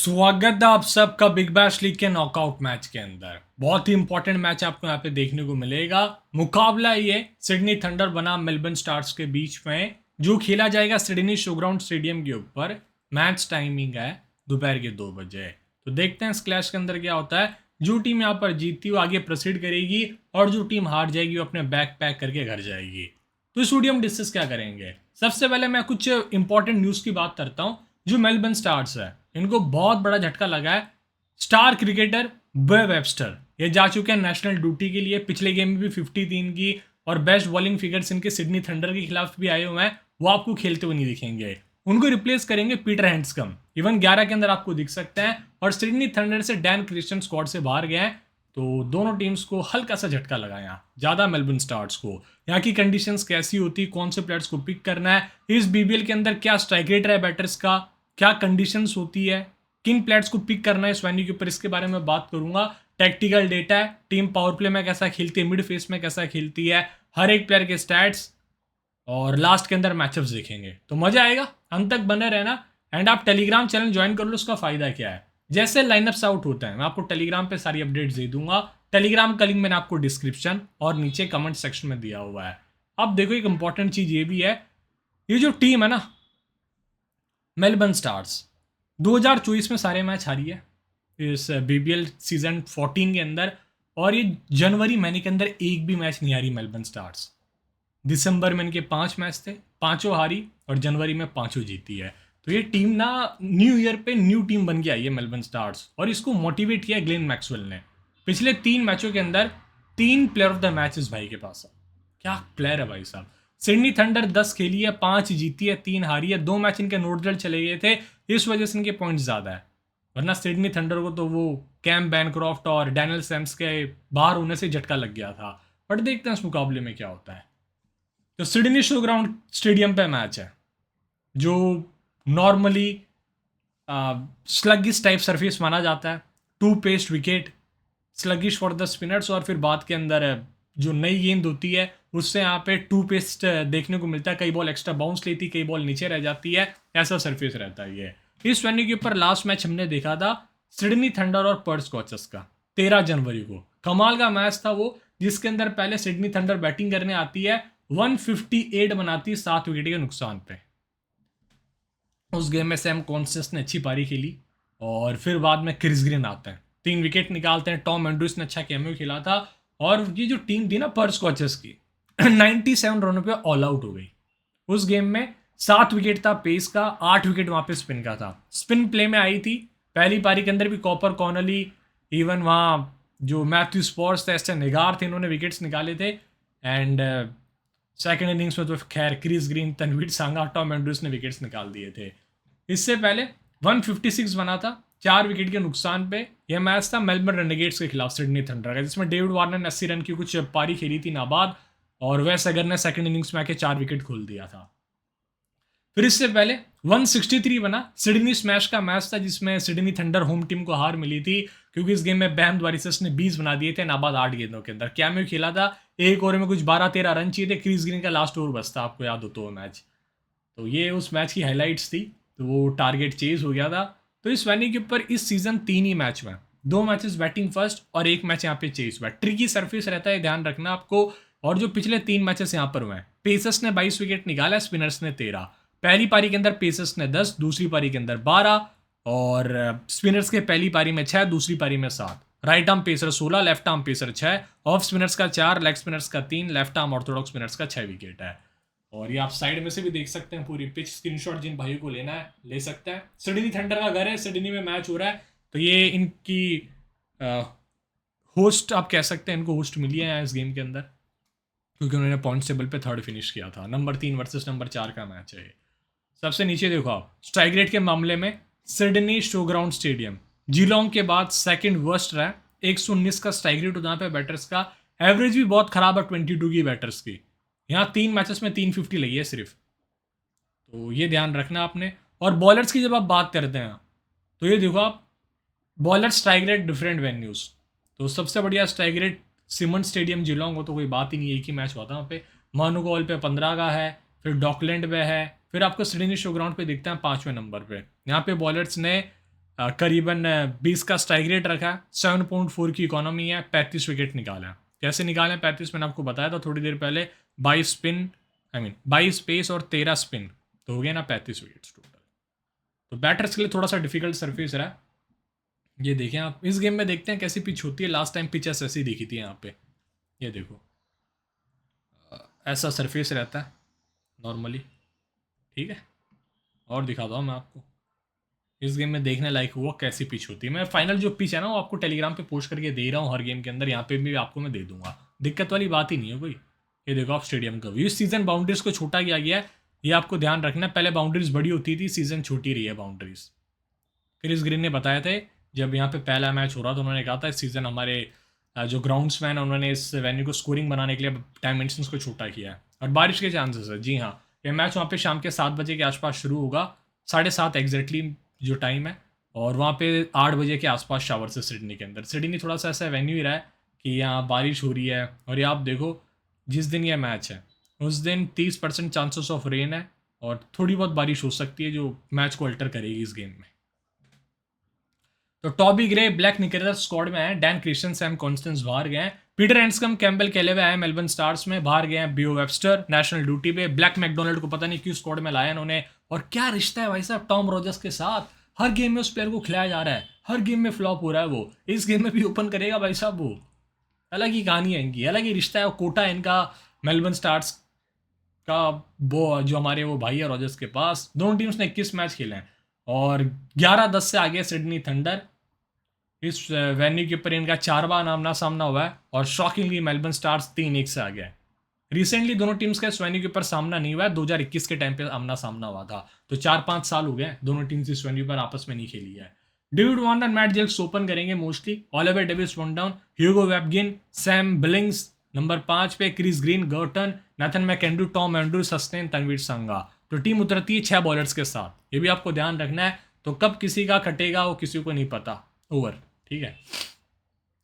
स्वागत है आप सबका बिग बैश लीग के नॉकआउट मैच के अंदर। बहुत ही इंपॉर्टेंट मैच आपको यहाँ पे देखने को मिलेगा। मुकाबला ये सिडनी थंडर बनाम मेलबर्न स्टार्स के बीच में जो खेला जाएगा सिडनी शोग्राउंड स्टेडियम के ऊपर। मैच टाइमिंग है दोपहर के 2 बजे। तो देखते हैं इस क्लैश के अंदर क्या होता है। जो टीम यहाँ पर जीतती वो आगे प्रोसीड करेगी और जो टीम हार जाएगी वो अपने बैग पैक करके घर जाएगी। तो इस वीडियो में डिस्कस क्या करेंगे। सबसे पहले मैं कुछ इंपॉर्टेंट न्यूज़ की बात करता हूँ। जो मेलबर्न स्टार्स है इनको बहुत बड़ा झटका लगा है। स्टार क्रिकेटर बे वेबस्टर ये जा चुके हैं नेशनल ड्यूटी के लिए। पिछले गेम में भी 53 की और बेस्ट बॉलिंग फिगर्स इनके सिडनी थंडर के खिलाफ भी आए हुए हैं। वो आपको खेलते हुए नहीं दिखेंगे। उनको रिप्लेस करेंगे पीटर हैंड्सकम। इवन 11 के अंदर आपको दिख सकते हैं। और सिडनी थंडर से डैन क्रिस्टियन स्क्वाड से बाहर गए हैं। तो दोनों टीम्स को हल्का सा झटका लगा यहाँ ज़्यादा मेलबर्न स्टार्स को। यहाँ की कंडीशंस कैसी होती, कौन से प्लेयर्स को पिक करना है, इस बीबीएल के अंदर क्या स्ट्राइक रेट है बैटर्स का, क्या कंडीशंस होती है, किन प्लेयर्स को पिक करना है इस वेन्यू के ऊपर, इसके बारे में बात करूंगा। टैक्टिकल डेटा है, टीम पावर प्ले में कैसा खेलती है, मिड फेस में कैसा खेलती है, हर एक प्लेयर के स्टैट्स और लास्ट के अंदर मैचअप्स देखेंगे। तो मजा आएगा, अंत तक बने रहना। एंड आप टेलीग्राम चैनल ज्वाइन कर लो। उसका फायदा क्या है, जैसे लाइनअप्स आउट होता है मैं आपको टेलीग्राम पे सारी अपडेट्स दे दूंगा। टेलीग्राम का लिंक मैंने आपको डिस्क्रिप्शन और नीचे कमेंट सेक्शन में दिया हुआ है। अब देखो एक इंपॉर्टेंट चीज ये भी है, ये जो टीम है ना मेलबर्न स्टार्स 2024 में सारे मैच हारी है इस बीबीएल सीजन 14 के अंदर। और ये जनवरी महीने के अंदर एक भी मैच नहीं हारी मेलबर्न स्टार्स। दिसंबर में इनके 5 मैच थे, पांचों हारी और जनवरी में पांचों जीती है। तो ये टीम ना न्यू ईयर पे न्यू टीम बन के आई है मेलबर्न स्टार्स। और इसको मोटिवेट किया ग्लेन मैक्सवेल ने। पिछले 3 मैचों के अंदर 3 प्लेयर ऑफ द मैच इस भाई के पास है। क्या प्लेयर है भाई साहब। सिडनी थंडर 10 खेली है, 5 जीती है, 3 हारी है। 2 मैच इनके नोट रिजल्ट चले गए थे, इस वजह से इनके पॉइंट्स ज़्यादा है। वरना सिडनी थंडर को तो वो कैम बैनक्रॉफ्ट और डैनियल सैम्स के बाहर होने से झटका लग गया था। बट देखते हैं इस मुकाबले में क्या होता है। तो सिडनी शो ग्राउंड स्टेडियम पे मैच है जो नॉर्मली स्लगिश टाइप सरफेस माना जाता है। 2 paste wicket, sluggish for the spinners. और फिर बाद के अंदर जो नई गेंद होती है उससे यहाँ पे 2 पेस्ट देखने को मिलता है। कई बॉल एक्स्ट्रा बाउंस लेती, कई बॉल नीचे रह जाती है, ऐसा सरफेस रहता है ये। इस वेन्यू के ऊपर लास्ट मैच हमने देखा था सिडनी थंडर और पर्थ स्कॉचर्स का 13 जनवरी को। कमाल का मैच था वो, जिसके अंदर पहले सिडनी थंडर बैटिंग करने आती है, 158 बनाती है 7 विकेट के नुकसान पे। उस गेम में सैम कॉन्सेस ने अच्छी पारी खेली और फिर बाद में क्रिस ग्रीन आते हैं, 3 विकेट निकालते हैं। टॉम एंड्रूस ने अच्छा कैमियो खेला था। और ये जो टीम थी ना पर्थ स्कॉचर्स की 97 रनों पे ऑल आउट हो गई। उस गेम में 7 विकेट था पेस का, 8 विकेट वहां पे स्पिन का था। स्पिन प्ले में आई थी पहली पारी के अंदर भी कॉपर कॉनली, इवन वहाँ जो मैथ्यू स्पॉर्स थे, एस्टन निगार थे, इन्होंने विकेट्स निकाले थे। एंड सेकंड इनिंग्स में तो खैर क्रिस ग्रीन, तनवीर सांगा, टॉम एंड्रूस ने विकेट्स निकाल दिए थे। इससे पहले 156 बना था 4 विकेट के नुकसान पे। यह मैच था मेलबर्न रेनेगेट्स के खिलाफ सिडनी थंडर का, जिसमें डेविड वार्नर ने 80 रन की कुछ पारी खेली थी नाबाद। और वेस अगर ने सेकंड इनिंग्स में आके 4 विकेट खोल दिया था। फिर इससे पहले 163 बना सिडनी स्मैश का मैच था, जिसमें सिडनी थंडर होम टीम को हार मिली थी क्योंकि इस गेम में बैम द्वारिसस ने 20 बना दिए थे नाबाद 8 गेंदों के अंदर। कैमियो खेला था, एक ओवर में कुछ 12-13 रन चाहिए थे। क्रिस ग्रीन का लास्ट ओवर बस था, आपको याद हो तो मैच। तो ये उस मैच की हाईलाइट्स थी। तो वो टारगेट चेज हो गया था। तो इस वेन्यू के ऊपर इस सीजन 3 ही मैच में 2 मैचेस बैटिंग फर्स्ट और 1 मैच यहाँ पे चेज हुआ। ट्रिकी सरफेस रहता है, ध्यान रखना आपको। और जो पिछले 3 मैचेस यहाँ पर हुए हैं, पेसर्स ने 22 विकेट निकाला, स्पिनर्स ने 13। पहली पारी के अंदर पेसर्स ने 10, दूसरी पारी के अंदर 12 और स्पिनर्स के पहली पारी में 6, दूसरी पारी में 7। Right arm pacer 16, left arm pacer 6, off spinners का 4, लेग स्पिनर्स का 3, लेफ्ट आर्म ऑर्थोडॉक्स स्पिनर्स का 6 विकेट है। और ये आप साइड में से भी देख सकते हैं पूरी पिच। स्क्रीनशॉट जिन भाइयों को लेना है ले सकते हैं। सिडनी थंडर का घर है, सिडनी में मैच हो रहा है। तो ये इनकी होस्ट आप कह सकते हैं, इनको होस्ट मिली है इस गेम के अंदर क्योंकि उन्होंने पॉइंट टेबल पे 3rd फिनिश किया था। नंबर 3 वर्सेस नंबर 4 का मैच है ये। सबसे नीचे देखो आप, स्ट्राइक रेट के मामले में सिडनी शो ग्राउंड स्टेडियम जिलोंग के बाद सेकंड वर्स्ट रहा है। 119 का स्ट्राइक रेट होता है बैटर्स का। एवरेज भी बहुत खराब है 22 की बैटर्स की। यहाँ 3 मैचेस में 350 लगी है सिर्फ। तो ये ध्यान रखना आपने। और बॉलर्स की जब आप बात करते हैं तो ये देखो आप, bowler strike rate different venues. तो सबसे बढ़िया स्ट्राइक रेट सिमंड स्टेडियम जिलोंग हो तो कोई बात ही नहीं, एक ही मैच हुआ था वहाँ पे। मानुगॉल पे 15 का है, फिर डॉकलैंड पे है, फिर आपको सिडनी शो ग्राउंड पे दिखता है 5वें नंबर पे। यहाँ पे बॉलर्स ने करीबन 20 का स्ट्राइक रेट रखा है, 7.4 की इकोनॉमी है, 35 विकेट निकाला है। कैसे निकाले हैं 35? मैंने आपको बताया था थोड़ी देर पहले, 22 स्पिन, 22 पेस और 13 स्पिन, तो हो गया ना 35 विकेट्स टोटल। तो बैटर्स के लिए थोड़ा सा डिफिकल्ट सरफेस रहा है। ये देखें आप, इस गेम में देखते हैं कैसी पिच होती है। लास्ट टाइम पिच ऐसी दिखी थी यहाँ पे, ये देखो ऐसा सरफेस रहता है नॉर्मली, ठीक है। और दिखाता हूँ मैं आपको इस गेम में देखने लायक हुआ कैसी पिच होती है। मैं फाइनल जो पिच है ना वो आपको टेलीग्राम पे पोस्ट करके दे रहा हूँ हर गेम के अंदर, यहाँ पे भी आपको मैं दे दूंगा, दिक्कत वाली बात ही नहीं है कोई। ये देखो आप स्टेडियम का व्यू। इस सीजन बाउंड्रीज को छोटा किया गया है, ये आपको ध्यान रखना है। पहले बाउंड्रीज बड़ी होती थी, सीजन छोटी रही है बाउंड्रीज। क्रिस ग्रीन ने बताया थे जब यहाँ पे पहला मैच हो रहा था, उन्होंने कहा था इस सीज़न हमारे जो ग्राउंड्समैन है उन्होंने इस वेन्यू को स्कोरिंग बनाने के लिए डायमेंशंस को छोटा किया है। और बारिश के चांसेस है, जी हाँ। ये मैच वहाँ पे शाम के 7 बजे के आसपास शुरू होगा, 7:30 एग्जैक्टली जो टाइम है। और वहाँ पे 8 बजे के आसपास शावर से सिडनी के अंदर। सिडनी थोड़ा सा ऐसा वेन्यू ही रहा है कि यहाँ बारिश हो रही है। और ये आप देखो जिस दिन यह मैच है उस दिन 30% चांसेस ऑफ रेन है और थोड़ी बहुत बारिश हो सकती है जो मैच को अल्टर करेगी इस गेम में। तो Toby grey black Nicator squad में है, डैन क्रिश्चियन, सैम कॉन्स्टेंस बाहर गए हैं, पीटर एंडस्कम, कैम्बल केलेवे आए मेलबर्न स्टार्स में, बाहर गए हैं बियो वेबस्टर नेशनल ड्यूटी पे, ब्लैक मैकडोनल्ड को पता नहीं क्यों स्क्वाड में लाया इन्होंने। और क्या रिश्ता है भाई साहब टॉम रॉजर्स के साथ, हर गेम में उस प्लेयर को खिलाया जा रहा है, हर गेम में फ्लॉप हो रहा है वो, इस गेम में भी ओपन करेगा भाई साहब वो। अलग ही कहानी है इनकी, अलग ही रिश्ता है, कोटा है इनका मेलबर्न स्टार्स का। वो जो हमारे वो भाई है रॉजर्स के पास, दोनों टीम्स ने 21 मैच खेले हैं और 11-10 से आगे सिडनी थंडर। इस वेन्यू के ऊपर इनका 4 बार आमना सामना हुआ है और शॉकिंगली मेलबर्न स्टार्स 3-1 से आ गया है। रिसेंटली दोनों टीम्स का इस वेन्यू के ऊपर सामना नहीं हुआ है, 2021 के टाइम पे आमना सामना हुआ था। तो 4-5 साल हो गए दोनों टीम्स इस वेन्यू पर आपस में नहीं खेली है। David Warner, Matt Gilkes open करेंगे mostly, Oliver Davies one down, Hugo Weibgen, Sam Billings number 5 पे, Chris Green, Garton, Nathan McAndrew, Tom Andrew, सस्टेन, तनवीर संगा। तो टीम उतरती है 6 बॉलर्स के साथ, ये भी आपको ध्यान रखना है। तो कब किसी का कटेगा वो किसी को नहीं पता ओवर, ठीक है,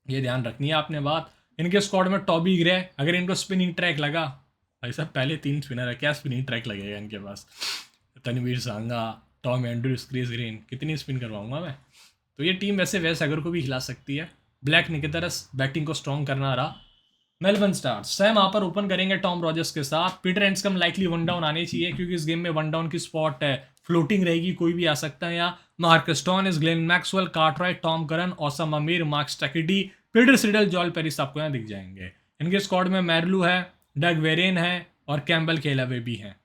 ये ध्यान रखनी है आपने बात। इनके स्क्वाड में टॉबी ग्रे, अगर इनको स्पिनिंग ट्रैक लगा, भाई साहब पहले 3 स्पिनर है, क्या स्पिनिंग ट्रैक लगेगा इनके पास। तनवीर सांगा, टॉम एंड्रूज, क्रिस ग्रीन, कितनी स्पिन करवाऊंगा मैं। तो ये टीम वैसे वैसे अगर को भी हिला सकती है। ब्लैक निकेतरस बैटिंग को स्ट्रॉन्ग करना रहा। मेलबर्न स्टार्स सैम यहाँ पर ओपन करेंगे टॉम रॉजर्स के साथ, Peter Handscomb likely one down आने चाहिए क्योंकि इस गेम में वन डाउन की स्पॉट है, फ्लोटिंग रहेगी, कोई भी आ सकता है यहाँ। Marcus Stoinis, Glenn Maxwell, Cartwright, Tom Curran, Usama Mir, Mark Steketee, Peter Siddle, Joel Paris आपको यहाँ दिख जाएंगे। इनके स्क्वाड में मैरलू है, डग वेरेन है और कैम्बल केलावे भी हैं।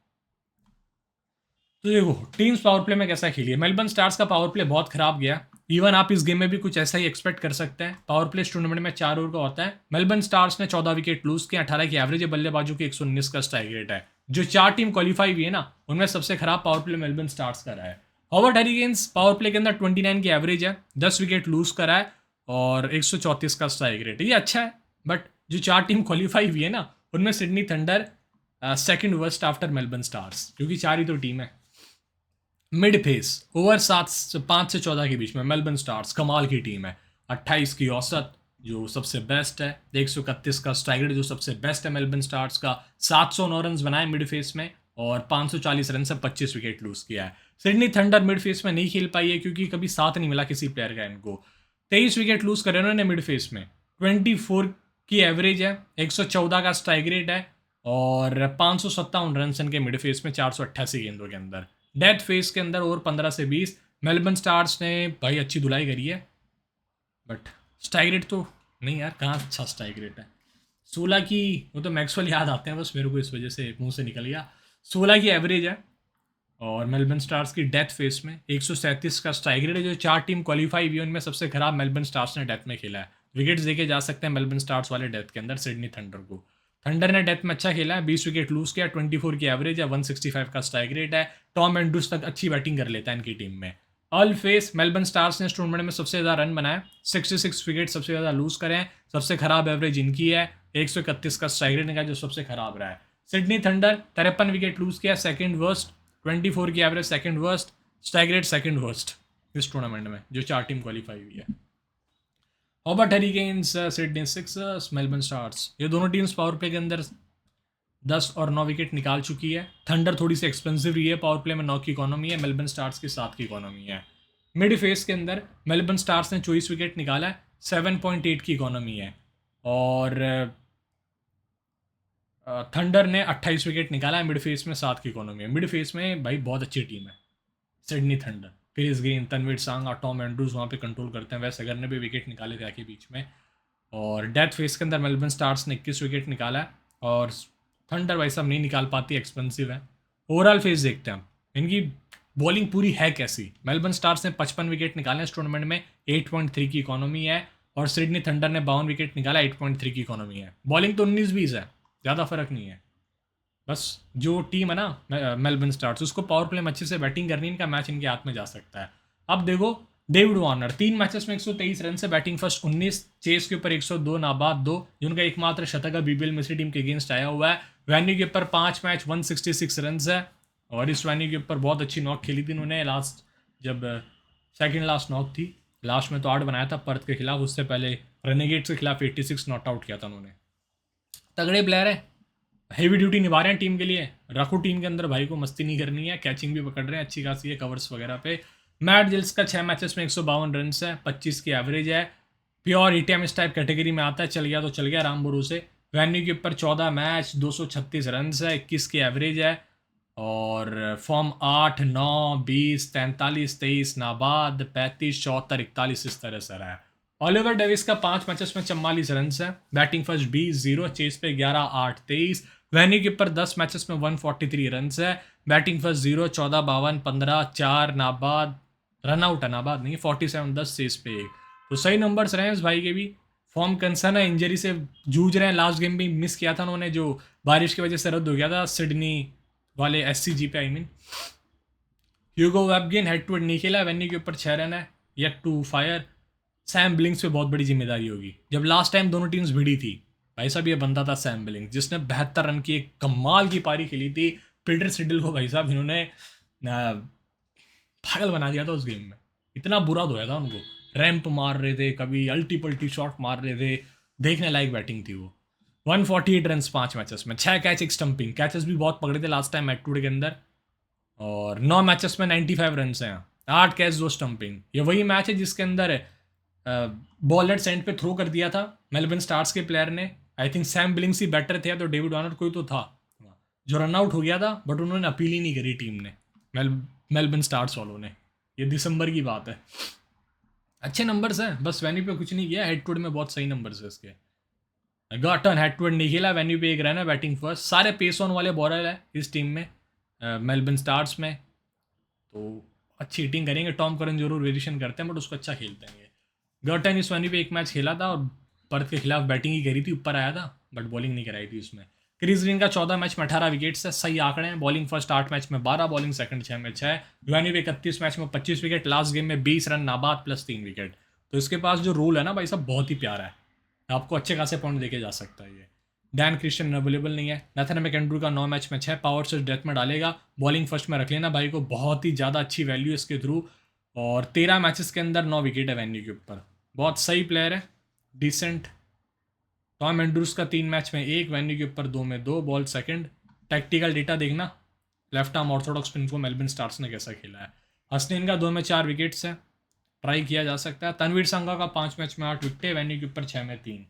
तो देखो टीम्स पावर प्ले में कैसा खेली है। मेलबर्न स्टार्स का पावर प्ले बहुत खराब गया, इवन आप इस गेम में भी कुछ ऐसा ही एक्सपेक्ट कर सकते हैं। पावर प्ले टूर्नामेंट में 4 ओवर का होता है। मेलबर्न स्टार्स ने 14 विकेट लूज किए, 18 की एवरेज है, बल्लेबाजों की 119 का स्ट्राइक रेट है। जो 4 टीम क्वालिफाई हुई है ना उनमें सबसे खराब पावर प्ले मेलबर्न स्टार्स का रहा है। हॉवर्ड हरिकेन्स पावर प्ले के अंदर 29 की एवरेज है, 10 विकेट लूज करा है और 134 का स्ट्राइक रेट है, ये अच्छा है। बट जो 4 टीम क्वालिफाई हुई है ना उनमें Sydney thunder second worst after Melbourne stars, क्योंकि 4 ही तो टीम है। मिड फेस ओवर 5 से 14 के बीच में मेलबर्न स्टार्स कमाल की टीम है, 28 की औसत जो सबसे बेस्ट है, 131 का स्ट्राइक रेट जो सबसे बेस्ट है मेलबर्न स्टार्स का, 709 रन बनाए मिड फेस में और 540 रन से 25 विकेट लूज किया है। सिडनी थंडर मिड फेस में नहीं खेल पाई है क्योंकि कभी साथ नहीं मिला किसी प्लेयर का इनको। 23 विकेट लूज करे उन्होंने मिड फेस में, 24 की एवरेज है, 114 का स्ट्राइक रेट है और 557 रन इनके मिड फेस में 488 गेंदों के अंदर। डेथ फेस के अंदर ओवर 15 से 20 मेलबर्न स्टार्स ने भाई अच्छी धुलाई करी है, बट स्ट्राइक रेट तो नहीं यार, कहाँ अच्छा स्ट्राइक रेट है। 16 की, वो तो मैक्सवेल याद आते हैं बस मेरे को, इस वजह से मुंह से निकल गया। 16 की एवरेज है और मेलबर्न स्टार्स की डेथ फेस में 137 का स्ट्राइक रेट है। जो 4 टीम क्वालिफाई हुई है उनमें सबसे खराब मेलबर्न स्टार्स ने डेथ में खेला है। विकेट्स देखे जा सकते हैं मेलबर्न स्टार्स वाले डेथ के अंदर सिडनी थंडर को। थंडर ने डेथ में अच्छा खेला है, 20 विकेट लूज किया, 24 की एवरेज है, 165 का स्ट्राइक रेट है। टॉम एंड्रूज तक अच्छी बैटिंग कर लेता है इनकी टीम में। ऑल फेस मेलबर्न स्टार्स ने इस टूर्नामेंट में सबसे ज़्यादा रन बनाए, 66 विकेट सबसे ज़्यादा लूज करें, सबसे खराब एवरेज इनकी है, 131 का स्ट्राइक रेट इनका जो सबसे खराब रहा है। सिडनी थंडर 53 विकेट लूज किया, सेकंड वर्स्ट, 24 की average second worst, strike rate second worst इस टूर्नामेंट में जो 4 टीम क्वालिफाई हुई है। Hobart hurricanes, Sydney Sixers, Melbourne stars, ये दोनों टीम्स पावर प्ले के अंदर 10 और 9 विकेट निकाल चुकी है। थंडर थोड़ी सी एक्सपेंसिव रही है, पावर प्ले में 9 की इकोनॉमी है, मेलबर्न स्टार्स की 7 की इकोनॉमी है। मिड फेस के अंदर मेलबर्न स्टार्स ने 24 विकेट निकाला है, 7.8 की इकोनॉमी है। और थंडर ने 28 विकेट निकाला है, मिड फेस में 7 की इकोनॉमी है। मिड फेस में भाई बहुत अच्छी टीम है Sydney Thunder. Chris Green, Tanveer Sangha और टॉम एंड्रूज वहाँ पे कंट्रोल करते हैं। वैसे अगर ने भी विकेट निकाले थे आके बीच में। और डेथ फेस के अंदर मेलबर्न स्टार्स ने 21 विकेट निकाला है और थंडर भाई साहब नहीं निकाल पाती, एक्सपेंसिव है। ओवरऑल फेस देखते हैं हम, इनकी बॉलिंग पूरी है कैसी। मेलबर्न स्टार्स ने 55 विकेट निकाले इस टूर्नामेंट में, 8.3 की इकोनॉमी है। और सिडनी थंडर ने 52 विकेट निकाला, 8.3 की इकोनॉमी है। बॉलिंग तो 19-20 है, ज़्यादा फर्क नहीं है। बस जो टीम है ना मेलबर्न स्टार्स, उसको पावर प्ले में अच्छे से बैटिंग करनी, इनका मैच इनके हाथ में जा सकता है। अब देखो डेविड वार्नर 3 मैचेस में 123 रन से बैटिंग फर्स्ट 19, चेस के ऊपर 102, नाबाद 2, जिनका एकमात्र शतक है बीबीएल मिस्री टीम के अगेंस्ट आया हुआ है। वेन्यू के ऊपर 5 मैच 166 रन है। और इस वेन्यू के ऊपर बहुत अच्छी नॉक खेली थी उन्होंने लास्ट, जब सेकेंड लास्ट नॉक थी। लास्ट में तो 8 बनाया था पर्थ के खिलाफ, उससे पहले रेनेगेट्स के खिलाफ 86 नॉट आउट किया था उन्होंने। तगड़े प्लेयर है, हेवी ड्यूटी निभा रहे हैं टीम के लिए। रखो टीम के अंदर, भाई को मस्ती नहीं करनी है, कैचिंग भी पकड़ रहे हैं अच्छी खासी है, कवर्स वगैरह पे। मैट जिल्स का 6 मैचेस में 152 रन है, 25 की एवरेज है। प्योर ईटीएम इस टाइप कैटेगरी में आता है, चल गया तो चल गया राम भरोसे। वेन्यू के ऊपर 14 मैच 236 रन है, 21 की एवरेज है। और फॉर्म 8, 9, 20, 43, 23, नाबाद 35, 74, 41 इस तरह से रहा है। ऑलिवर डेविस का 5 मैचेस में 44 रन है, बैटिंग फर्स्ट 20-0, चेस पे 11, 8, 23। वेन्यू के ऊपर 10 मैचेस में 143 रन है, बैटिंग फर्स्ट 0, 14, 52, 15, 4, नाबाद, रन आउट है, नाबाद नहीं, 47, 10, चेस पे 1। तो सही नंबर्स रहे हैं इस भाई के भी। फॉर्म कंसर्न है, इंजरी से जूझ रहे हैं, लास्ट गेम भी मिस किया था उन्होंने, जो बारिश की वजह से रद्द हो गया था सिडनी वाले SCG पे, I mean. Hugo Weibgen head to head नहीं खेला, वेन्यू के ऊपर 6 रन है, yet to fire. Sam Billings पे बहुत बड़ी जिम्मेदारी होगी। जब लास्ट टाइम दोनों टीम्स भिड़ी थी, भाई साहब ये बंदा था सैम बिलिंग्स, जिसने 72 रन की एक कमाल की पारी खेली थी। पीटर सिडल को भाई साहब इन्होंने पागल बना दिया था उस गेम में, इतना बुरा धोया था उनको। रैंप मार रहे थे, कभी अल्टी पल्टी शॉट मार रहे थे, देखने लायक बैटिंग थी वो। 148 रन 5 मैचेस में, 6 कैच 1 स्टंपिंग, कैचेस भी बहुत पकड़े थे लास्ट टाइम मैच टूडे के अंदर। और 9 मैचेस में 95 रन हैं, 8 कैच 2 स्टंपिंग। ये वही मैच है जिसके अंदर बॉल एट सेंट पे थ्रो कर दिया था मेलबर्न स्टार्स के प्लेयर ने। I think Sam Billings he better थे, तो डेविड वार्नर कोई तो था जो रन आउट हो गया था, बट उन्होंने अपील ही नहीं करी टीम ने, मेलबर्न स्टार्स वालों ने। ये दिसंबर की बात है। अच्छे नंबर्स हैं, बस वेन्यू पे कुछ नहीं किया। हेड टू हेड में बहुत सही नंबर्स है इसके। गॉटन हेड टू हेड नहीं खेला, वेन्यू पे 1 रन है, बैटिंग फर्स्ट। सारे पेस ऑन वाले बॉलर है इस टीम में, मेलबर्न स्टार्स में। तो अच्छी हिटिंग करेंगे। टॉम करन जरूर वेरिएशन करते हैं, बट उसको अच्छा खेलते हैं ये। गर्टन इस वेन्यू पे 1 मैच खेला था और पर्थ के खिलाफ बैटिंग ही करी थी, ऊपर आया था, बट बॉलिंग नहीं कराई थी उसमें। क्रिस ग्रीन का 14 मैच में 18 विकेट्स है, सही आंकड़े हैं। बॉलिंग फर्स्ट 8 मैच में 12, बॉलिंग सेकंड 6 में 6। वेन्यू पे 31 मैच में 25 विकेट, लास्ट गेम में 20 रन, नाबाद प्लस 3 विकेट। तो इसके पास जो रूल है ना भाई साहब, बहुत ही प्यारा है, आपको अच्छे खासे पॉइंट देके जा सकता है ये। डैन क्रिश्चियन अवेलेबल नहीं है। नैथन मैकेंड्रू का 9 मैच में 6, पावर से डेथ में डालेगा। बॉलिंग फर्स्ट में रख लेना भाई को, बहुत ही ज़्यादा अच्छी वैल्यू है इसके थ्रू। और 13 मैचेस के अंदर 9 विकेट है वेन्यू के ऊपर, बहुत सही प्लेयर है, डिसेंट। टॉम एंड्रूस का 3 मैच में 1, वेन्यू के ऊपर 2 में 2, बॉल सेकंड। टैक्टिकल डेटा देखना, लेफ्ट आर्म ऑर्थोडॉक्स स्पिन को मेलबर्न स्टार्स ने कैसा खेला है। हसनैन का 2 में 4 विकेट्स है, ट्राई किया जा सकता है। तनवीर संगा का 5 मैच में 8 विकेट, वेन्यू के ऊपर 6 में 3।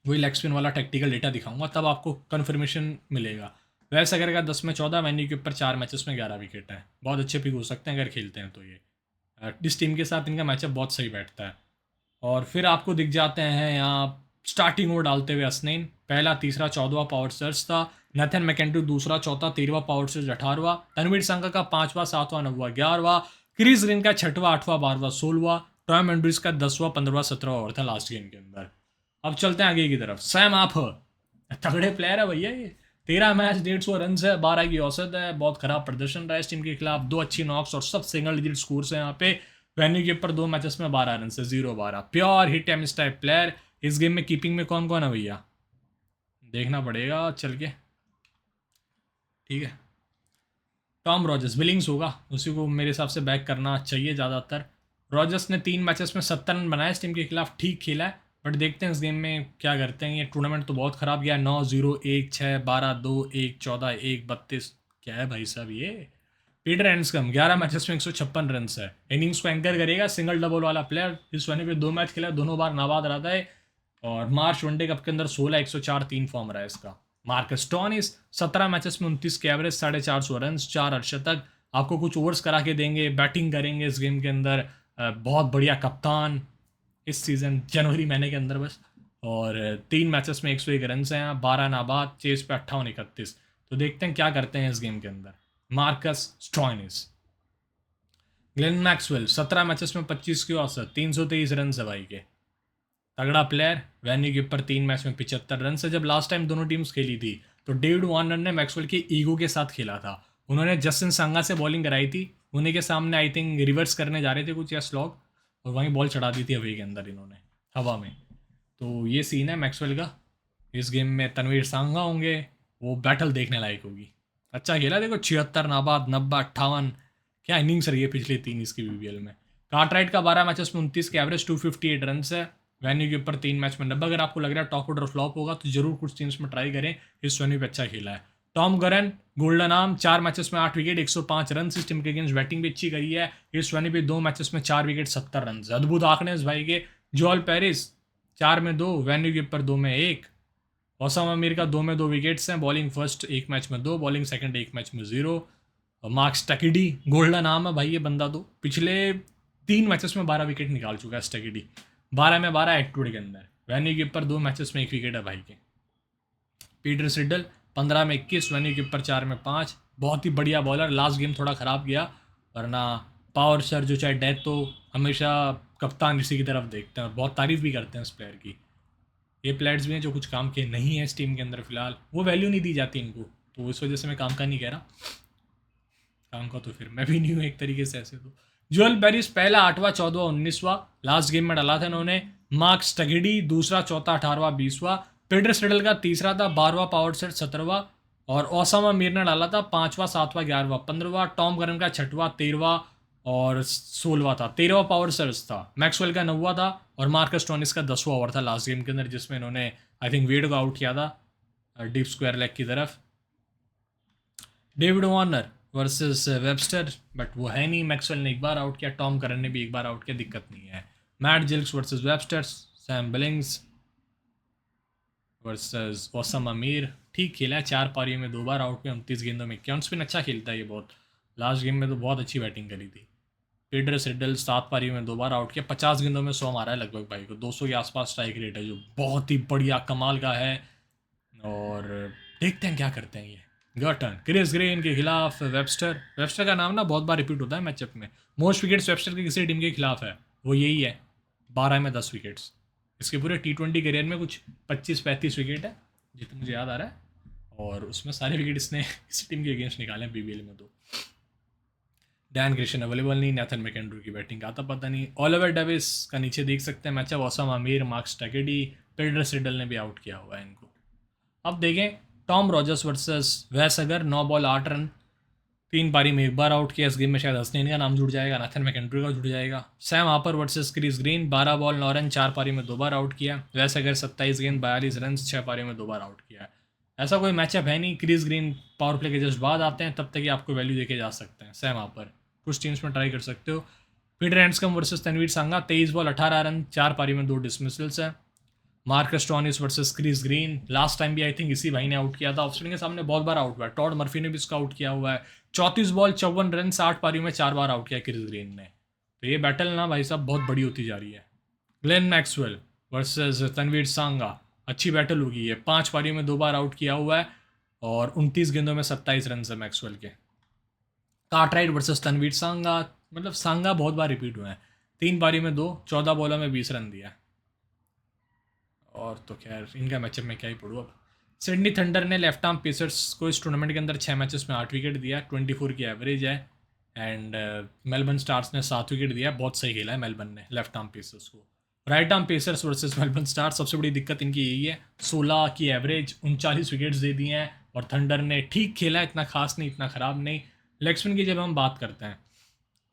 वही लेग स्पिन वाला टैक्टिकल डेटा दिखाऊंगा, तब आपको कन्फर्मेशन मिलेगा। वैसे अगर का 10 में 14, वेन्यू के ऊपर 4 मैचेस में 11 विकेट है। बहुत अच्छे पिक हो सकते हैं अगर खेलते हैं तो ये। इस टीम के साथ इनका मैचअप बहुत सही बैठता है। और फिर आपको दिख जाते हैं यहाँ स्टार्टिंग ओवर डालते हुए हसनैन, पहला, तीसरा, 14वां पावर सर्च था। नैथन मैकेंड्रू दूसरा, चौथा, 13वां पावर सर्च, 18वां। तनवीर संगा का 5वां, 7वां, 9वां, 11वां। क्रिस ग्रीन का 6वां, 8वां, 12वां, 16वां। टॉम एंड्रूज का 10वां, 15वां, 17वां ओवर था लास्ट गेम के अंदर। अब चलते हैं आगे की तरफ। सैम आप तगड़े प्लेयर है भैया ये। 13 मैच 150 रन है, 12 की औसत है। बहुत खराब प्रदर्शन रहा है इस टीम के खिलाफ, 2 अच्छी नॉक्स और सब सिंगल डिजिट स्कोर्स है यहाँ पे। वेन्यू के ऊपर 2 मैचेस में 12 रन से, 0-12, pure hit em type player. इस गेम में कीपिंग में कौन कौन है भैया, देखना पड़ेगा चल के, ठीक है। टॉम रॉजर्स, बिलिंग्स होगा, उसी को मेरे हिसाब से बैक करना चाहिए ज़्यादातर। रॉजर्स ने 3 मैचेस में 70 रन बनाए इस टीम के खिलाफ, ठीक खेला है, बट देखते हैं इस गेम में क्या करते हैं। ये टूर्नामेंट तो बहुत ख़राब गया, 9-0, 1-6, 12-2, 1-14, 1-32। क्या है भाई साहब ये, पीटर हैंड्सकम 11 मैचेस में 156 रन है। इनिंग्स को एंकर करेगा सिंगल डबल वाला प्लेयर। इस वनडे पे 2 मैच खेला, दोनों बार नाबाद रहता है। और मार्च वनडे कप के अंदर 16 104 3 फॉर्म रहा है इसका। मार्कस स्टोइनिस 17 मैचेस में 29 के एवरेज, 450 रन, 4 अर्धशतक। आपको कुछ ओवर्स करा के देंगे, बैटिंग करेंगे इस गेम के अंदर। बहुत बढ़िया कप्तान इस सीज़न जनवरी महीने के अंदर बस। और 3 मैचेस में 101 रन हैं, 12 नाबाद, चेस पे 58-31। तो देखते हैं क्या करते हैं इस गेम के अंदर Marcus Stoinis. Glenn Maxwell 17 matches में 25 की औसत, 323 रन है भाई के। तगड़ा प्लेयर। वेन्यू के ऊपर 3 मैच में 75 रन से। जब लास्ट टाइम दोनों टीम्स खेली थी तो डेविड वार्नर ने मैक्सवेल के ईगो के साथ खेला था। उन्होंने जस्टिन संगा से बॉलिंग कराई थी, उन्हीं के सामने आई थिंक रिवर्स करने जा रहे थे कुछ या स्लॉग, और वहीं बॉल चढ़ा दी थी अवे के अंदर इन्होंने हवा में। तो ये सीन है मैक्सवेल का। इस गेम में तनवीर सांगा होंगे, वो बैटल देखने लायक होगी। अच्छा खेला, देखो 76 नाबाद, 90 58, क्या इनिंग्स रही है पिछले 3 इसकी बीबीएल में। कार्टराइट का 12 मैचेस में 29 के एवरेज, 258 रन है। वेन्यू के ऊपर 3 मैच में 90। अगर आपको लग रहा है टॉप ऑर्डर फ्लॉप होगा तो जरूर कुछ टीम्स में ट्राई करें, इस वेन्यू पे अच्छा खेला है। टॉम गरन गोल्डन आर्म 4 मैचेस में 8 विकेट, 105 रन। इस टीम के अगेंस्ट बैटिंग भी अच्छी करी है। इस वेन्यू पे 2 मैचेस में 4 विकेट, 70 रन। अद्भुत आंकड़े इस भाई के। जोल पेरिस 4 में 2, वेन्यू के ऊपर 2 में 1। ओसामा मीर का 2 में 2 विकेट्स हैं। बॉलिंग फर्स्ट 1 मैच में 2, बॉलिंग सेकंड 1 मैच में 0। और मार्क्स टकीडी गोल्डन आर्म है भाई ये बंदा, तो पिछले 3 मैचेस में 12 विकेट निकाल चुका है स्टकीडी। 12 में 12 एटीट्यूड के अंदर। वेन्यू के ऊपर 2 मैचेस में 1 विकेट है भाई के। पीटर सिडल 15 में 21, वेन्यू के ऊपर 4 में 5। बहुत ही बढ़िया बॉलर। लास्ट गेम थोड़ा ख़राब गया, वरना पावर सर जो चाहे डेथ तो हमेशा कप्तान इसी की तरफ देखते हैं और बहुत तारीफ भी करते हैं उस प्लेयर की। ये प्लेयर्स भी हैं जो कुछ काम के नहीं है इस टीम के अंदर फिलहाल, वो वैल्यू नहीं दी जाती इनको, तो इस वजह से मैं काम का नहीं कह रहा। काम का तो फिर मैं भी नहीं हूँ एक तरीके से ऐसे तो। जोएल पेरिस पहला 8वां, 14वां, 19वां लास्ट गेम में डाला था इन्होंने। मार्क्स टगिडी दूसरा, चौथा, 18वां, 20वां। पीटर सिडल का तीसरा था, 12वां पावर सेट, 17वां। और ओसामा मीर ने डाला था 5वां, 7वां, 11वां, 15वां। टॉम गरन का 6वां, 13वां और 16वां था। 13वां पावर सर्च था। मैक्सवेल का 9वां था। और मार्कस स्टोइनिस का 10वां ओवर था लास्ट गेम के अंदर, जिसमें इन्होंने आई थिंक वेड को आउट किया था डीप स्क्वायर लेग की तरफ। David Warner versus Webster, but वो है नहीं। मैक्सवेल ने एक बार आउट किया, टॉम करन ने भी एक बार आउट किया, दिक्कत नहीं है। Matt Gilkes versus Webster, Sam Billings versus Usama Mir. ठीक खेला है, 4 पारियों में 2 बार आउट किया, 29 गेंदों में 51 स्पिन। अच्छा खेलता है ये बहुत। लास्ट गेम में तो बहुत अच्छी बैटिंग करी थी। पीटर सिडल 7 पारियों में 2 बार आउट किया, 50 गेंदों में 100 मारा है लगभग भाई को। 200 के आसपास स्ट्राइक रेट है, जो बहुत ही बढ़िया कमाल का है। और देखते हैं क्या करते हैं ये। गर्टन क्रिस ग्रीन के खिलाफ वेबस्टर का नाम ना बहुत बार रिपीट होता है मैचअप में। मोस्ट विकेट्स वेबस्टर के किसी टीम के खिलाफ है वो यही है, 12 में 10 विकेट्स। इसके पूरे T20 करियर में कुछ 25-35 विकेट है जितना मुझे याद आ रहा है, और उसमें सारे विकेट इसने इसी टीम के अगेंस्ट निकाले हैं बीबीएल में। तो डैन क्रिशन अवेलेबल नहीं, नेथन मैकेंड्रू की बैटिंग आता पता नहीं। ऑलिवर डेविस का नीचे देख सकते हैं मैचअप, ओसामा मीर, मार्क्स टकेडी, पीटर सिडल ने भी आउट किया हुआ है इनको। अब देखें टॉम रॉजर्स वर्सेस वैसगर, 9 बॉल 8 रन, 3 पारी में 1 बार आउट किया। इस गेम में शायद हसनैन का नाम जुड़ जाएगा, नाथन मैकेंड्री का जुड़ जाएगा। Sam Harper versus Chris Green, 12 ball 9 run, 4 पारी में 2 बार आउट किया। वैसगर 27 गेंद 42 रन, 6 पारी में 2 बार आउट किया है। ऐसा कोई मैचअप है नहीं। क्रिस ग्रीन पावर प्ले के जस्ट बाद आते हैं, तब तक ही आपको वैल्यू देके जा सकते हैं। सैम हापर कुछ टीम्स में ट्राई कर सकते हो। Peter Handscomb versus Tanveer Sangha, 23 ball 18 run, 4 पारी में 2 डिसमिसल्स है। Marcus Stoinis versus Chris Green, last time भी आई थिंक इसी भाई ने आउट किया था। ऑफ स्पिन के सामने बहुत बार आउट हुआ है। टॉड मर्फी ने भी इसको आउट किया हुआ है। 34 बॉल 54 रन, 60 पारियों में 4 बार आउट किया क्रिस ग्रीन ने। तो ये बैटल ना भाई साहब बहुत बड़ी होती जा रही है। ग्लेन मैक्सवेल वर्सेस तनवीर सांगा, अच्छी बैटल होगी ये। 5 पारियों में 2 बार आउट किया हुआ है और 29 गेंदों में 27 रन है मैक्सवेल के। कार्टराइट वर्सेस तनवीर सांगा, मतलब सांगा बहुत बार रिपीट हुए हैं। 3 पारी में 2, 14 बॉलों में 20 रन दिया। और तो खैर इनका मैचअप में क्या ही पढ़ूँ अब। सिडनी थंडर ने लेफ्ट आर्म पेसर्स को इस टूर्नामेंट के अंदर 6 मैचेस में 8 विकेट दिया, 24 की एवरेज है। एंड मेलबर्न स्टार्स ने 7 विकेट दिया, बहुत सही खेला है मेलबर्न ने लेफ्ट आर्म पेसर्स को। Right arm pacers versus Melbourne stars, सबसे बड़ी दिक्कत इनकी यही है, 16 की एवरेज, 39 विकेट्स दे दिए हैं। और थंडर ने ठीक खेला, इतना खास नहीं, इतना ख़राब नहीं। लेग स्पिन की जब हम बात करते हैं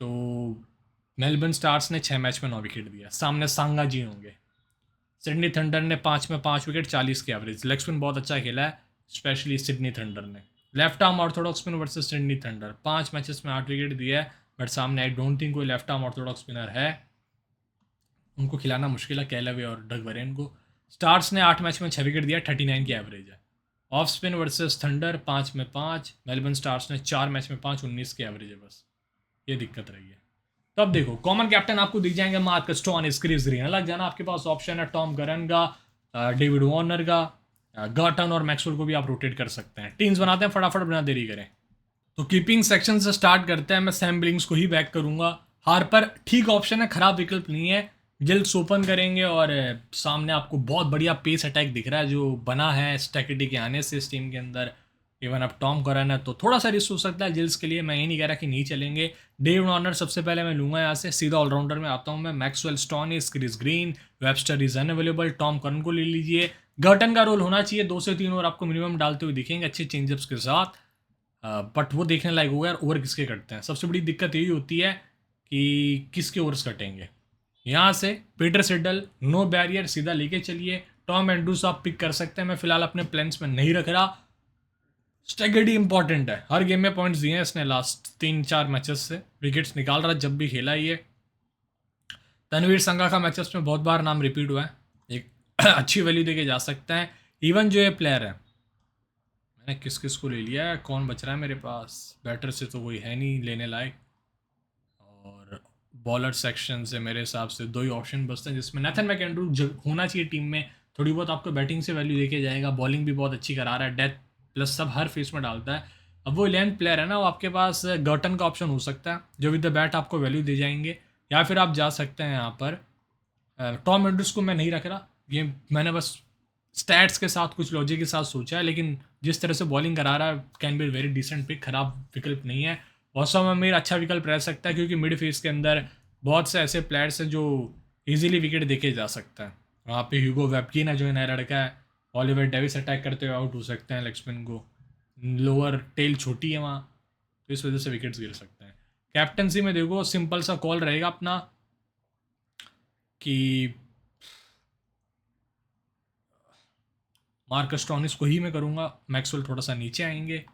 तो मेलबर्न स्टार्स ने 6 मैच में 9 विकेट दिया, सामने सांगा जी होंगे। सिडनी थंडर ने 5 में 5 विकेट, 40 की एवरेज। लेग स्पिन बहुत अच्छा खेला है स्पेशली सिडनी थंडर ने। Left arm Orthodox spinner versus Sydney thunder, 5 matches में 8 विकेट दिया है, बट सामने आई डोंट थिंक कोई लेफ्ट आर्म ऑर्थोडॉक्स स्पिनर है, उनको खिलाना मुश्किल है कैलावे और डग वरेन को। स्टार्स ने 8 मैच में 6 विकेट दिया, 39 की एवरेज है। ऑफ स्पिन वर्सेस थंडर 5 में 5, मेलबर्न स्टार्स ने 4 मैच में 5, 19 की एवरेज है बस, ये दिक्कत रही है। तो अब देखो कॉमन कैप्टन आपको दिख जाएंगे मार्कस स्टोइनिस, क्रिस ग्रीन, अलग जाना आपके पास ऑप्शन है टॉम करन का, डेविड वार्नर का, गर्टन और मैक्सवेल को भी आप रोटेट कर सकते हैं। टीम्स बनाते हैं फटाफट, बिना देरी करें। तो कीपिंग सेक्शन से स्टार्ट करते हैं, मैं सैम बिलिंग्स को ही बैक करूंगा। हार्पर ठीक ऑप्शन है, खराब विकल्प नहीं है। जिल्स ओपन करेंगे और सामने आपको बहुत बढ़िया पेस अटैक दिख रहा है जो बना है स्टैकेटी के आने से इस टीम के अंदर। इवन अब टॉम करन है तो थोड़ा सा रिस्क हो सकता है जिल्स के लिए, मैं ये नहीं कह रहा कि नहीं चलेंगे। डेविड वार्नर सबसे पहले मैं लूंगा यहाँ से, सीधा ऑलराउंडर में आता हूँ मैं। Maxwell, Stoinis, Chris Green, Webster is unavailable, Tom Curran को ले लीजिए। गर्टन का रोल होना चाहिए, 2 से 3 ओवर आपको मिनिमम डालते हुए दिखेंगे अच्छे चेंजअप्स के साथ, बट वो देखने लायक होगा यार ओवर किसके कटते हैं। सबसे बड़ी दिक्कत यही होती है कि किसके ओवर्स कटेंगे। यहाँ से पीटर सिडल नो बैरियर सीधा लेके चलिए। टॉम एंड्रूस आप पिक कर सकते हैं, मैं फिलहाल अपने प्लान्स में नहीं रख रहा। स्टेगडी इंपॉर्टेंट है, हर गेम में पॉइंट्स दिए हैं इसने लास्ट 3-4 मैचेस से, विकेट्स निकाल रहा जब भी खेला ये। तनवीर संगा का मैचेस में बहुत बार नाम रिपीट हुआ है, एक अच्छी वैल्यू देके जा सकते हैं। इवन जो ये प्लेयर है, मैंने किस किस को ले लिया है, कौन बच रहा है मेरे पास, बैटर से तो कोई है नहीं लेने लायक, और बॉलर सेक्शन से मेरे हिसाब से 2 ही ऑप्शन बचते हैं जिसमें नेथन मैकेंड्रू होना चाहिए टीम में। थोड़ी बहुत आपको बैटिंग से वैल्यू देके जाएगा, बॉलिंग भी बहुत अच्छी करा रहा है, डेथ प्लस सब हर फेस में डालता है। अब वो 11th प्लेयर है ना, वो आपके पास गर्टन का ऑप्शन हो सकता है जो विद द बैट आपको वैल्यू दे जाएंगे, या फिर आप जा सकते हैं यहाँ पर टॉम एंड्रूस को मैं नहीं रख रहा, ये मैंने बस स्टैट्स के साथ कुछ लॉजिक के साथ सोचा है, लेकिन जिस तरह से बॉलिंग करा रहा है can be very decent pick, खराब विकल्प नहीं है। वॉसम अमीर अच्छा विकल्प रह सकता है क्योंकि मिड फेस के अंदर बहुत से ऐसे प्लेयर्स हैं जो इजीली विकेट देखे जा सकता है। वहाँ पे ह्यूगो वेबकिन है जो नया लड़का है, ऑलिवर डेविस अटैक करते हुए आउट हो सकते हैं लेग स्पिन को, लोअर टेल छोटी है वहाँ, तो इस वजह से विकेट्स गिर सकते हैं। कैप्टनसी में देखो सिंपल सा कॉल रहेगा अपना कि मार्कस स्टोइनिस को ही मैं करूँगा, मैक्सवेल थोड़ा सा नीचे आएंगे,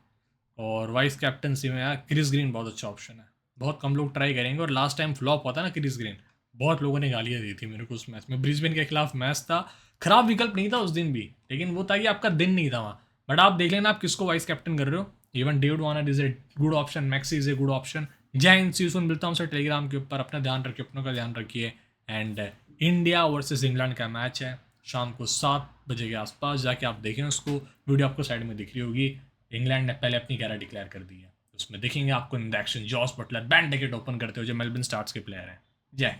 और वाइस कैप्टनसी में यार क्रिस ग्रीन बहुत अच्छा ऑप्शन है। बहुत कम लोग ट्राई करेंगे, और लास्ट टाइम फ्लॉप हुआ था ना क्रिस ग्रीन, बहुत लोगों ने गालियाँ दी थी मेरे को उस मैच में। ब्रिस्बेन के खिलाफ मैच था, खराब विकल्प नहीं था उस दिन भी, लेकिन वो था कि आपका दिन नहीं था वहाँ। बट आप देख लेना आप किसको वाइस कैप्टन कर रहे हो। Even David Warner is a good option, maxi is a good option. जय हिंद, सी सुन, मिलता हूँ सर टेलीग्राम के ऊपर। अपना ध्यान रखिए, अपनों का ध्यान रखिए। एंड इंडिया वर्सेस इंग्लैंड का मैच है शाम को 7 बजे के आसपास, जाके आप देखें उसको, वीडियो आपको साइड में दिख रही होगी। इंग्लैंड ने पहले अपनी 11 डिक्लेयर कर दी है, उसमें देखेंगे आपको in the action Jos Buttler band ticket open करते हो जो मेलबर्न स्टार्स के प्लेयर हैं। जय।